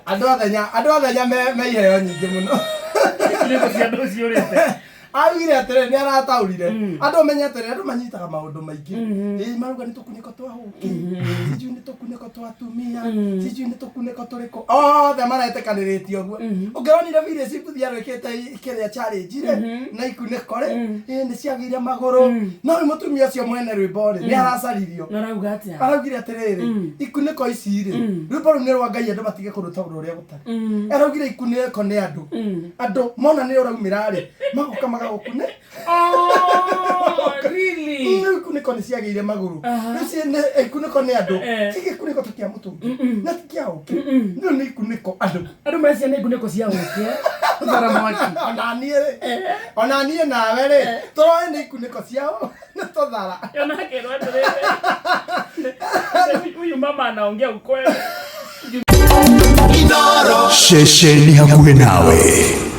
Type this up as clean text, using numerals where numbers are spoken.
Andå athenya me iheo nyingä må no agire atä nä arataurire andå menye atä andå manyitaga maå ndå maingä maruga nä tå kunä ko twa hå kä sijui nä tå kunä ko twa tumia sijui nä tå kunä ko tå rä kå othe maretekanä rä tie å guo å ngä ronire virä cibuthiä arå kä te kä rä a challenge na ikunä ko rä nä ciagä ire magå rå no rä må tumia å cio mwene rwä mbo rä nä aracaririo araugire atä rä rä ikunä ko ici rä rwä mbo rå u nä rwa Ngai andå matige kå rå taå rå å rä a gå tarä araugire ikunä ko nä andå mona nä å raumä ra rä magoka magagåkune ikuniko nä ciagä ire magå rå ikuniko nä andå tigä tå kä a må tå ngä na ti kä a å kä no nä ikuniko andå mecia nä ikuniko cia gå kä thara mwaki ona niä nawe rä tå roä nä ikuniko ciao nä tå thara onakerwo atä rä huyu mama anaongea ukweli Shesheni hakuwe nawe.